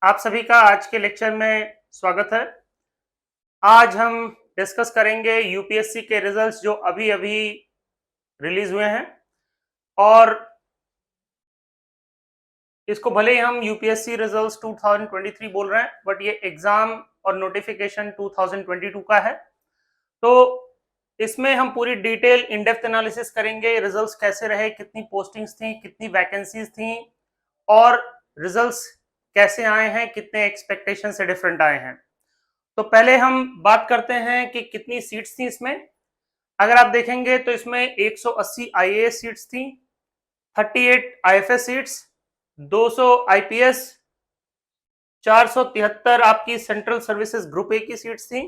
आप सभी का आज के लेक्चर में स्वागत है। आज हम डिस्कस करेंगे यूपीएससी के रिजल्ट्स जो अभी अभी रिलीज हुए हैं, और इसको भले ही हम यूपीएससी रिजल्ट्स 2023 बोल रहे हैं, बट ये एग्जाम और नोटिफिकेशन 2022 का है। तो इसमें हम पूरी डिटेल इन डेप्थ एनालिसिस करेंगे, रिजल्ट्स कैसे रहे, कितनी पोस्टिंग्स थी, कितनी वैकेंसीज थी, और रिजल्ट्स कैसे आए हैं, कितने एक्सपेक्टेशन से डिफरेंट आए हैं। तो पहले हम बात करते हैं कि कितनी सीट्स थी इसमें। अगर आप देखेंगे तो इसमें 180 आईएएस सीट्स थी, 38 आईएफएस सीट्स, 200 आईपीएस, 473 आपकी सेंट्रल सर्विसेज ग्रुप ए की सीट्स थी,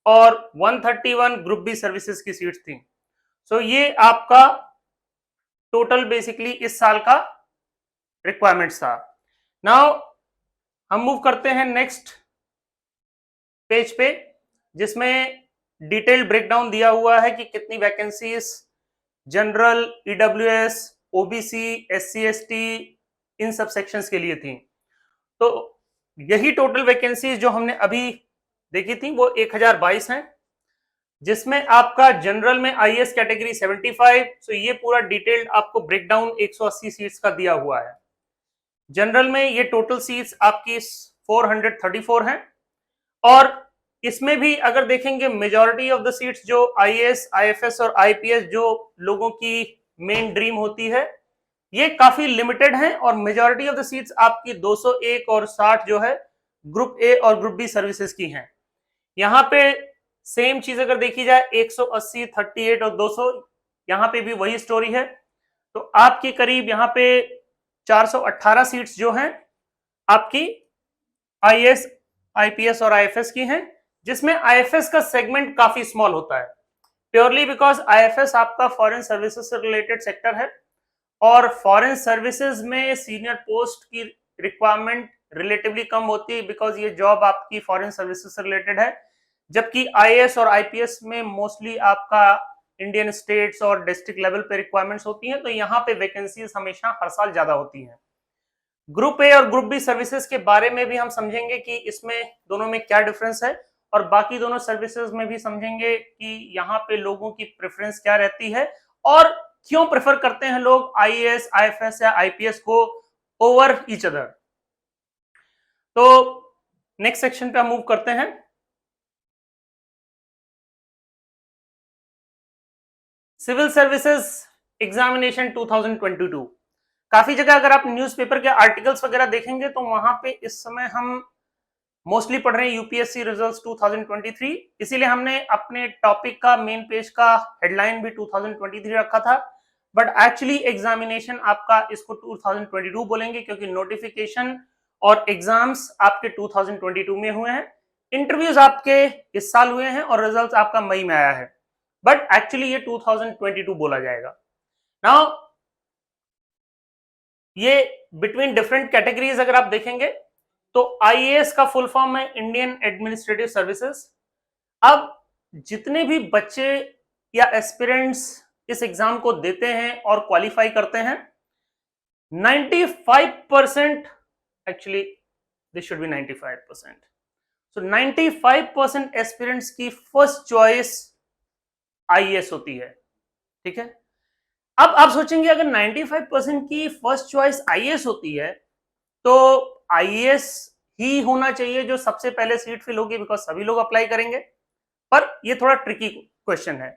और 131 ग्रुप बी सर्विसेज की सीट्स थी। सो ये आपका टोटल बेसिकली इस साल का रिक्वायरमेंट्स था। नाउ हम मूव करते हैं नेक्स्ट पेज पे, जिसमें डिटेल ब्रेकडाउन दिया हुआ है कि कितनी vacancies general, EWS, OBC, SC ST इन सब सेक्शंस के लिए थी। तो यही टोटल वैकेंसीज जो हमने अभी देखी थी वो 1022 हैं, जिसमें आपका जनरल में आईएएस कैटेगरी 75। सो ये पूरा डिटेल्ड आपको ब्रेकडाउन 180 सीट्स का दिया हुआ है। जनरल में ये टोटल सीट्स आपकी 434 हैं, और इसमें भी अगर देखेंगे मेजॉरिटी ऑफ द सीट्स जो आईएएस, आईएफएस और आईपीएस जो लोगों की मेन ड्रीम होती है, ये काफी लिमिटेड हैं, और मेजॉरिटी ऑफ द सीट्स आपकी 201 और 60 जो है ग्रुप ए और ग्रुप बी सर्विसेज की हैं। यहाँ पे सेम चीज अगर देखी जाए 180, 38 और 200, यहाँ पे भी वही स्टोरी है। तो आपके करीब यहाँ पे 418 सीट्स जो हैं आपकी आईएएस, आईपीएस और आईएफएस की हैं, जिसमें आईएफएस का सेगमेंट काफी स्मॉल होता है, प्योरली बिकॉज आईएफएस आपका फॉरेन सर्विसेज से रिलेटेड सेक्टर है, और फॉरेन सर्विसेज में सीनियर पोस्ट की रिक्वायरमेंट रिलेटिवली कम होती है, बिकॉज ये जॉब आपकी फॉरेन सर्विसेज से रिलेटेड है। जबकि आईएएस और आईपीएस में मोस्टली आपका इंडियन स्टेट्स और डिस्ट्रिक्ट लेवल पे रिक्वायरमेंट्स होती हैं, तो यहाँ पे वैकेंसीज हमेशा हर साल ज्यादा होती हैं। ग्रुप ए और ग्रुप बी सर्विसेज के बारे में भी हम समझेंगे कि इसमें दोनों में क्या डिफरेंस है, और बाकी दोनों सर्विसेज में भी समझेंगे कि यहाँ पे लोगों की प्रेफरेंस क्या रहती है, और क्यों प्रेफर करते हैं लोग आईएएस, आईएफएस या आईपीएस को ओवर ईच अदर। तो नेक्स्ट सेक्शन पे हम मूव करते हैं। Civil services examination 2022। काफी जगह अगर आप न्यूज़पेपर के आर्टिकल्स वगैरह देखेंगे तो वहां पे इस समय हम मोस्टली पढ़ रहे हैं यूपीएससी रिजल्ट्स 2023, इसीलिए हमने अपने टॉपिक का मेन पेज का हेडलाइन भी 2023 रखा था, बट एक्चुअली एग्जामिनेशन आपका इसको 2022 बोलेंगे, क्योंकि नोटिफिकेशन और एग्जाम्स आपके 2022 में हुए हैं, इंटरव्यूज आपके इस साल हुए हैं, और रिजल्ट आपका मई में आया है, बट एक्चुअली ये 2022 बोला जाएगा। नाउ ये बिटवीन डिफरेंट कैटेगरीज अगर आप देखेंगे तो आईएएस का फुल फॉर्म है इंडियन एडमिनिस्ट्रेटिव सर्विसेज। अब जितने भी बच्चे या एस्पिरेंट्स इस एग्जाम को देते हैं और क्वालिफाई करते हैं, 95%, actually this should be 95%, so 95% aspirants की फर्स्ट चॉइस आईएएस होती है। ठीक है, अब आप सोचेंगे अगर 95% की फर्स्ट चॉइस आईएएस होती है तो आईएएस ही होना चाहिए जो सबसे पहले सीट फिल होगी, बिकॉज सभी लोग अप्लाई करेंगे। पर ये थोड़ा ट्रिकी क्वेश्चन है,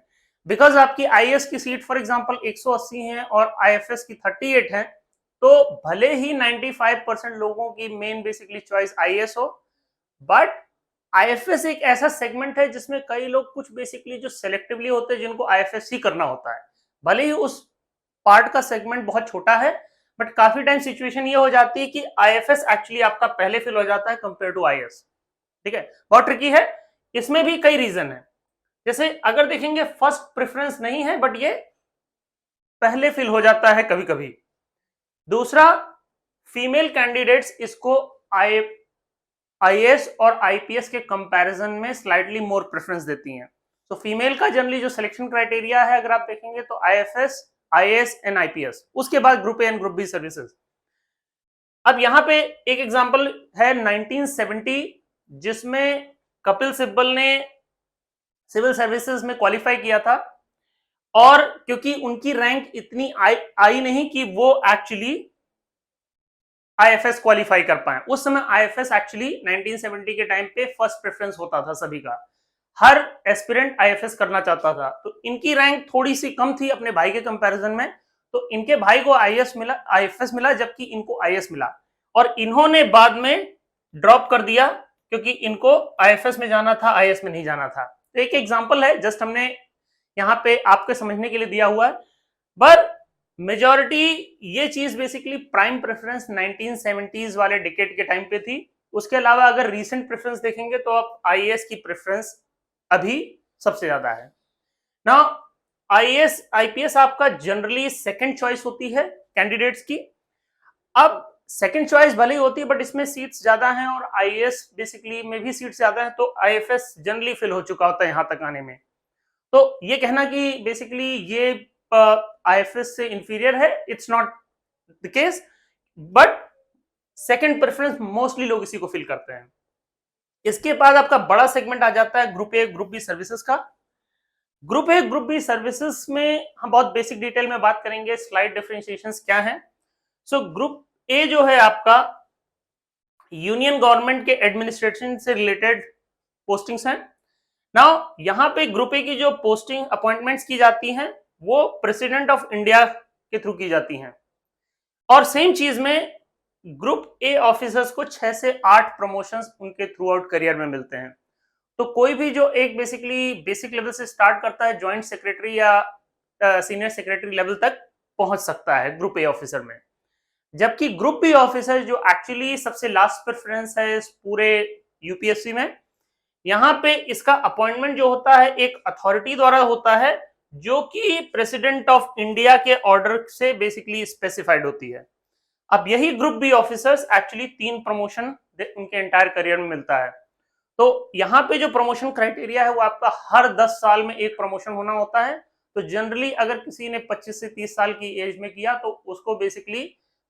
बिकॉज आपकी आईएएस की सीट फॉर एग्जांपल 180 है और आईएफएस की 38 है, तो भले ही 95% लोगों की मेन बेसिकली चॉइस आईएएस हो, बट आईएफएस एक ऐसा सेगमेंट है जिसमें कई लोग कुछ बेसिकली जो सेलेक्टिवली होते हैं जिनको आईएफएस ही करना होता है, भले ही उस पार्ट का सेगमेंट बहुत छोटा है, बट काफी टाइम सिचुएशन ये हो जाती है कि आईएफएस एक्चुअली आपका पहले फिल हो जाता है कंपेयर टू आईएएस। ठीक है, बहुत ट्रिकी है, इसमें भी कई रीजन है। जैसे अगर देखेंगे फर्स्ट प्रेफरेंस नहीं है, बट ये पहले फिल हो जाता है कभी कभी। दूसरा, फीमेल कैंडिडेट्स इसको आईएएस और आईपीएस के कंपैरिजन में स्लाइटली मोर प्रेफरेंस देती हैं। तो फीमेल का जनरली जो सिलेक्शन क्राइटेरिया है अगर आप देखेंगे तो आईएफएस, आईएएस एंड आईपीएस, उसके बाद group A and group B services. अब यहां पे एक एग्जांपल है 1970, जिसमें कपिल सिब्बल ने सिविल सर्विसेज में क्वालिफाई किया था, और क्योंकि उनकी रैंक इतनी आई नहीं कि वो एक्चुअली आईएफएस क्वालिफाई कर पाए। उस समय आईएफएस एक्चुअली 1970 के टाइम पे फर्स्ट प्रेफरेंस होता था सभी का, हर एस्पिरेंट आईएफएस करना चाहता था। तो इनकी रैंक थोड़ी सी कम थी अपने भाई के कंपैरिजन में, तो इनके भाई को आईएफएस मिला, जबकि इनको आईएएस मिला, और इन्होंने बाद में ड्रॉप कर दिया क्योंकि इनको आईएफएस में जाना था, आईएएस में नहीं जाना था। तो एक एग्जांपल है, जस्ट हमने यहाँ पे आपके समझने के लिए दिया हुआ है। पर मेजॉरिटी ये चीज बेसिकली प्राइम प्रेफरेंस 1970s वाले डिकेड के टाइम पे थी। उसके अलावा अगर रीसेंट प्रेफरेंस देखेंगे तो आप आईएएस की प्रेफरेंस अभी सबसे ज्यादा है ना। आईएएस आईपीएस आपका जनरली सेकंड चॉइस होती है कैंडिडेट्स की। अब सेकंड चॉइस भले ही होती है, बट इसमें सीट्स ज्यादा हैं, और आईएएस बेसिकली में भी सीट्स ज्यादा है, तो आईएफएस जनरली फिल हो चुका होता है यहां तक आने में। तो ये कहना कि बेसिकली ये आईएफएस से इंफीरियर है, it's not the case, but second preference mostly लोग इसी को फिल करते हैं। इसके बाद आपका बड़ा सेगमेंट आ जाता है group A group B services का। Group A group B services में हम बहुत बेसिक डिटेल में बात करेंगे, स्लाइड डिफरेंशिएशंस क्या है। सो ग्रुप ए जो है आपका यूनियन गवर्नमेंट के एडमिनिस्ट्रेशन से रिलेटेड पोस्टिंग्स हैं। नाउ यहां पे ग्रुप ए की जो पोस्टिंग अपॉइंटमेंट्स की जाती हैं वो प्रेसिडेंट ऑफ इंडिया के थ्रू की जाती हैं, और सेम चीज में ग्रुप ए ऑफिसर्स को 6 से 8 प्रमोशंस उनके थ्रू आउट करियर में मिलते हैं। तो कोई भी जो एक बेसिकली बेसिक लेवल से स्टार्ट करता है, जॉइंट सेक्रेटरी या सीनियर सेक्रेटरी लेवल तक पहुंच सकता है ग्रुप ए ऑफिसर में। जबकि ग्रुप बी ऑफिसर जो एक्चुअली सबसे लास्ट प्रेफरेंस है इस पूरे यूपीएससी में, यहां पे इसका अपॉइंटमेंट जो होता है एक अथॉरिटी द्वारा होता है, जो कि प्रेसिडेंट ऑफ इंडिया के ऑर्डर से बेसिकली स्पेसिफाइड होती है। अब यही group B officers actually 3 promotion उनके एंटायर करियर में मिलता है। तो यहाँ पे जो प्रमोशन क्राइटेरिया है वो आपका हर 10 साल में एक प्रमोशन होना होता है। तो जनरली अगर किसी ने 25 से 30 साल की एज में किया तो उसको बेसिकली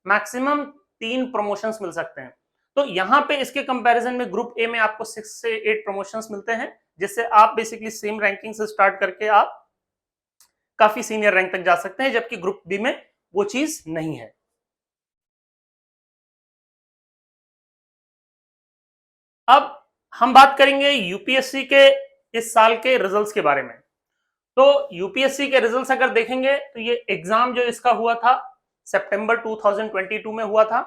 मैक्सिमम 3 प्रमोशंस मिल सकते हैं। तो यहाँ पे इसके कंपैरिजन में ग्रुप ए में आपको 6 से 8 प्रमोशंस मिलते हैं, जिससे आप बेसिकली सेम रैंकिंग से स्टार्ट करके आप काफी सीनियर रैंक तक जा सकते हैं, जबकि ग्रुप बी में वो चीज नहीं है। अब हम बात करेंगे यूपीएससी के इस साल के रिजल्ट्स के बारे में। तो यूपीएससी के रिजल्ट्स अगर देखेंगे तो ये एग्जाम जो इसका हुआ था सितंबर 2022 में हुआ था।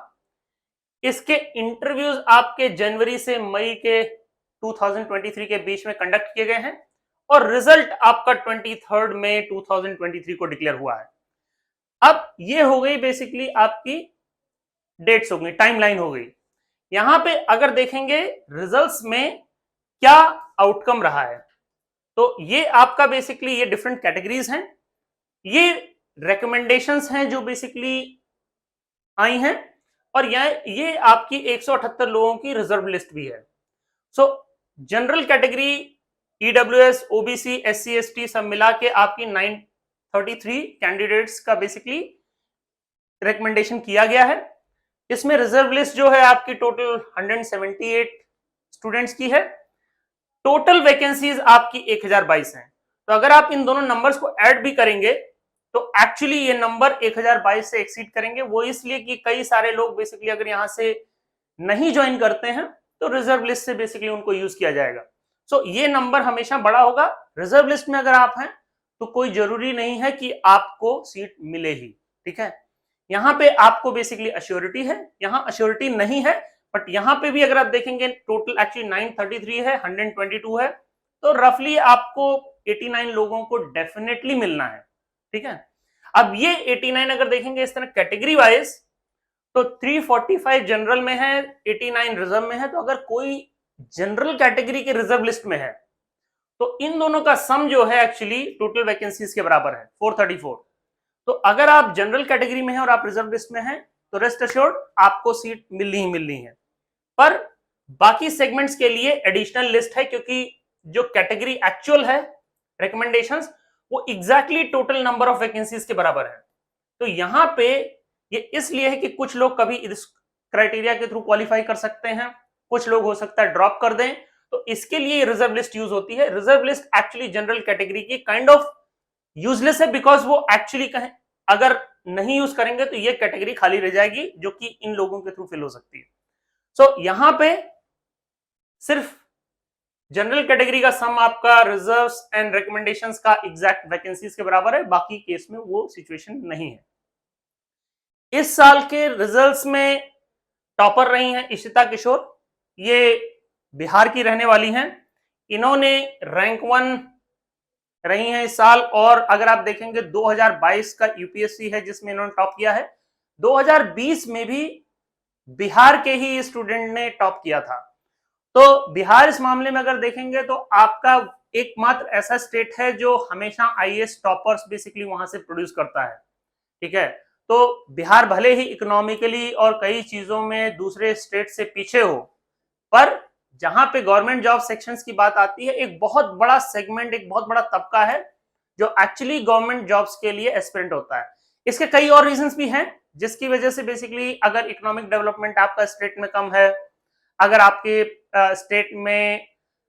इसके इंटरव्यूज आपके जनवरी से मई के 2023 के बीच में कंडक्ट किए गए हैं, और रिजल्ट आपका 23 मई 2023 को डिक्लेयर हुआ है। अब ये हो गई बेसिकली आपकी डेट्स हो गई, टाइमलाइन हो गई। यहां पे अगर देखेंगे रिजल्ट्स में क्या आउटकम रहा है, तो ये आपका बेसिकली ये डिफरेंट कैटेगरीज हैं, ये रिकमेंडेशंस हैं जो बेसिकली आई हैं, और ये आपकी 178 लोगों की रिजर्व लिस्ट भी है। सो general category EWS OBC SC ST सब मिला के आपकी 933 कैंडिडेट्स का बेसिकली रिकमेंडेशन किया गया है। इसमें रिजर्व लिस्ट जो है आपकी टोटल 178 स्टूडेंट्स की है। टोटल वैकेंसीज आपकी 1022 हैं। तो अगर आप इन दोनों नंबर्स को ऐड भी करेंगे तो एक्चुअली ये नंबर 1022 से एक्सीड करेंगे। वो इसलिए कि कई सारे लोग बेसिकली अगर यहां से नहीं ज्वाइन करते हैं तो रिजर्व लिस्ट से बेसिकली उनको यूज किया जाएगा। सो ये नंबर हमेशा बड़ा होगा। रिजर्व लिस्ट में अगर आप हैं तो कोई जरूरी नहीं है कि आपको सीट मिले ही, ठीक है। यहाँ पे आपको बेसिकली अश्योरिटी है, यहाँ अश्योरिटी नहीं है, बट यहाँ पे भी अगर आप देखेंगे टोटल एक्चुअली 933 है, 122 है, तो रफली आपको 89 लोगों को डेफिनेटली मिलना है, ठीक है। अब ये 89 अगर देखेंगे इस तरह कैटेगरी वाइज तो 345 जनरल में है, 89 रिजर्व में है। तो अगर कोई जनरल कैटेगरी के रिजर्व लिस्ट में है तो इन दोनों का सम जो है एक्चुअली टोटल वैकेंसीज के बराबर है 434। तो अगर आप जनरल कैटेगरी में हैं और आप रिजर्व लिस्ट में हैं तो रेस्ट अश्योर्ड आपको सीट मिलनी ही मिलनी है। पर बाकी सेगमेंट्स के लिए एडिशनल लिस्ट है, क्योंकि जो कैटेगरी एक्चुअल है रिकमेंडेशंस वो exactly total number of vacancies के बराबर है। तो यहां पे ये इसलिए है कि कुछ लोग कभी क्राइटेरिया के थ्रू क्वालिफाई कर सकते हैं, कुछ लोग हो सकता है ड्रॉप कर दें, तो इसके लिए रिजर्व लिस्ट यूज होती है। Reserve list actually general category की काइंड ऑफ यूजलेस है, बिकॉज वो एक्चुअली कहें अगर नहीं यूज करेंगे तो ये कैटेगरी खाली रह जाएगी, जो कि इन लोगों के थ्रू फिल हो सकती है। सो यहां पे सिर्फ जनरल कैटेगरी का सम आपका रिजर्व्स एंड रिकमेंडेशंस का एग्जैक्ट वैकेंसीज के बराबर है, बाकी केस में वो सिचुएशन नहीं है। इस साल के रिजल्ट्स में टॉपर रही हैं इशिता किशोर, ये बिहार की रहने वाली हैं। इन्होंने रैंक 1 रही हैं इस साल, और अगर आप देखेंगे 2022 का यूपीएससी है जिसमें इन्होंने टॉप किया है, 2020 में भी बिहार के ही स्टूडेंट ने टॉप किया था। तो बिहार इस मामले में अगर देखेंगे तो आपका एकमात्र ऐसा स्टेट है जो हमेशा आईएएस टॉपर्स बेसिकली वहां से प्रोड्यूस करता है, ठीक है। तो बिहार भले ही इकोनॉमिकली और कई चीजों में दूसरे स्टेट से पीछे हो, पर जहां पे गवर्नमेंट जॉब सेक्शंस की बात आती है, एक बहुत बड़ा सेगमेंट, एक बहुत बड़ा तबका है जो एक्चुअली गवर्नमेंट जॉब्स के लिए एस्पिरेंट होता है। इसके कई और रीजंस भी हैं, जिसकी वजह से बेसिकली अगर इकोनॉमिक डेवलपमेंट आपका स्टेट में कम है, अगर आपके स्टेट में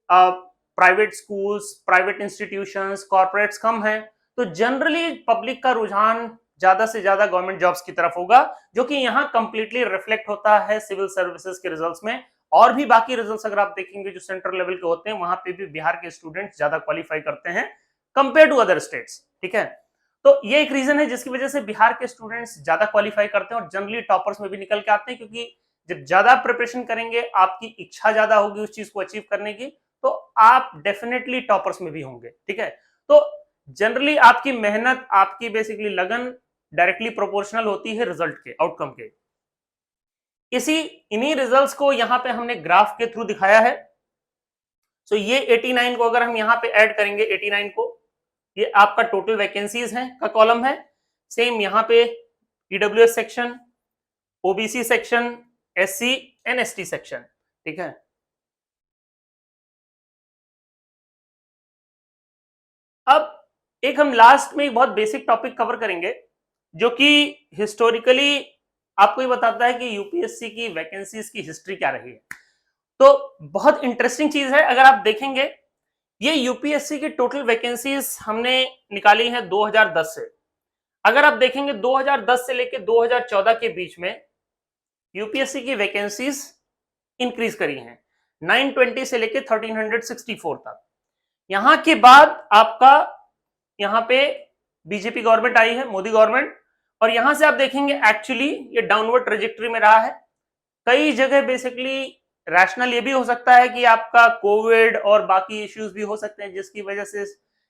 private schools, private institutions, corporates कम है, तो जनरली पब्लिक का रुझान ज्यादा से ज्यादा गवर्नमेंट जॉब्स की तरफ होगा, जो कि यहाँ कंप्लीटली रिफ्लेक्ट होता है सिविल सर्विसेज के रिजल्ट्स में। और भी बाकी रिजल्ट्स अगर आप देखेंगे जो सेंट्रल लेवल के होते हैं, वहां पे भी बिहार के स्टूडेंट्स ज्यादा क्वालिफाई करते हैं कंपेयर टू अदर स्टेट्स, ठीक है। तो ये एक रीजन है जिसकी वजह से बिहार के स्टूडेंट्स ज्यादा क्वालिफाई करते हैं और जनरली टॉपर्स में भी निकल के आते हैं, क्योंकि जब ज्यादा प्रिपरेशन करेंगे, आपकी इच्छा ज्यादा होगी उस चीज को अचीव करने की, तो आप डेफिनेटली टॉपर्स में भी होंगे, ठीक है। तो जनरली आपकी मेहनत, आपकी बेसिकली लगन डायरेक्टली प्रोपोर्शनल होती है रिजल्ट के, आउटकम के। इन्हीं रिजल्ट्स को यहां पे हमने ग्राफ के थ्रू दिखाया है। सो ये 89 को अगर हम यहां पे ऐड करेंगे, 89 को, ये आपका टोटल वैकेंसीज है का कॉलम है। सेम यहां पे EWS section, OBC section, SC and ST section, ठीक है। अब एक हम लास्ट में एक बहुत बेसिक टॉपिक कवर करेंगे, जो कि हिस्टोरिकली आपको ये बताता है कि यूपीएससी की वैकेंसीज की हिस्ट्री क्या रही है। तो बहुत इंटरेस्टिंग चीज है, अगर आप देखेंगे ये यूपीएससी की टोटल वैकेंसीज हमने निकाली है 2010 से। अगर आप देखेंगे 2010 से लेकर 2014 के बीच में यूपीएससी की वैकेंसीज इंक्रीज करी हैं 920 से लेकर 1364 तक। यहां के बाद आपका यहां पे बीजेपी गवर्नमेंट आई है, मोदी गवर्नमेंट, और यहां से आप देखेंगे एक्चुअली ये डाउनवर्ड ट्रेजेक्टरी में रहा है। कई जगह बेसिकली रैशनल ये भी हो सकता है कि आपका कोविड और बाकी इश्यूज भी हो सकते हैं, जिसकी वजह से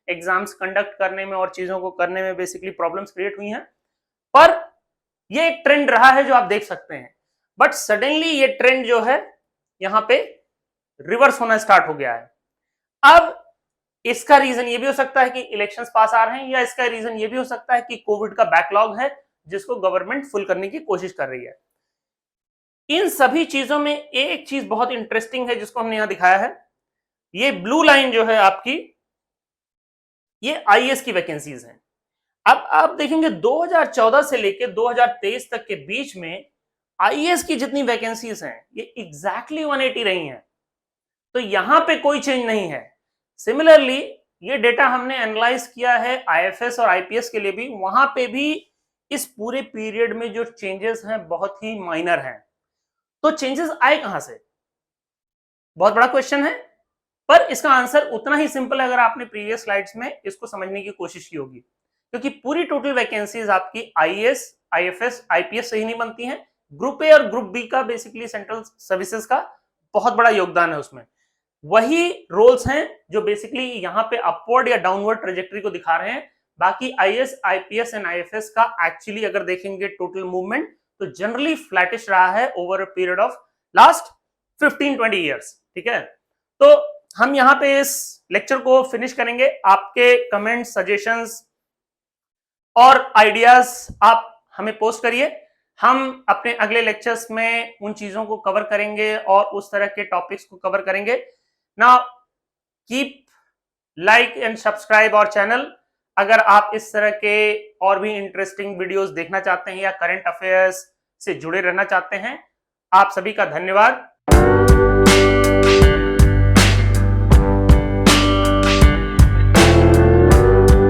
एग्जाम्स कंडक्ट करने में और चीजों को करने में बेसिकली प्रॉब्लम्स क्रिएट हुई हैं, पर ये एक ट्रेंड रहा है जो आप देख सकते हैं। बट सडनली ये ट्रेंड जो है यहां पे रिवर्स होना स्टार्ट हो गया है। अब इसका रीजन ये भी हो सकता है कि इलेक्शंस पास आ रहे हैं, या इसका रीजन ये भी हो सकता है कि कोविड का बैकलॉग है जिसको गवर्नमेंट फुल करने की कोशिश कर रही है। इन सभी चीजों में एक चीज बहुत इंटरेस्टिंग है जिसको हमने यहां दिखाया है। ये ब्लू लाइन जो है आपकी, ये आईएएस की वैकेंसीज हैं। अब आप देखेंगे 2014 से लेकर 2023 तक के बीच में आईएएस की जितनी वैकेंसीज हैं ये एग्जैक्टली 180 रही हैं, तो यहां पे कोई चेंज नहीं है। सिमिलरली ये डेटा हमने एनालाइज किया है आईएफएस और आईपीएस के लिए भी, वहां पे भी इस पूरे पीरियड में जो चेंजेस हैं बहुत ही माइनर हैं। तो चेंजेस आए कहां से, बहुत बड़ा क्वेश्चन है, पर इसका आंसर उतना ही सिंपल है अगर आपने प्रीवियस स्लाइड्स में इसको समझने की कोशिश की होगी। क्योंकि पूरी टोटल वैकेंसीज आपकी आईएएस, आईएफएस, आईपीएस से ही नहीं बनती हैं, ग्रुप ए और ग्रुप बी का बेसिकली सेंट्रल सर्विसेज का बहुत बड़ा योगदान है उसमें। वही रोल्स हैं जो बेसिकली यहां पे अपवर्ड या डाउनवर्ड ट्रेजेक्टरी को दिखा रहे हैं। बाकी आईएएस, आईपीएस एंड आईएफएस का एक्चुअली अगर देखेंगे टोटल मूवमेंट तो जनरली फ्लैटिश रहा है over a period of last 15-20 years, ठीक है। तो हम यहां पे इस लेक्चर को फिनिश करेंगे। आपके कमेंट, सजेशंस और आइडियाज आप हमें पोस्ट करिए। हम अपने अगले लेक्चर्स में उन चीजों को कवर करेंगे और उस तरह के टॉपिक्स को कवर करेंगे। Now keep like and subscribe our channel. अगर आप इस तरह के और भी इंटरेस्टिंग वीडियोस देखना चाहते हैं या करंट अफेयर्स से जुड़े रहना चाहते हैं, आप सभी का धन्यवाद।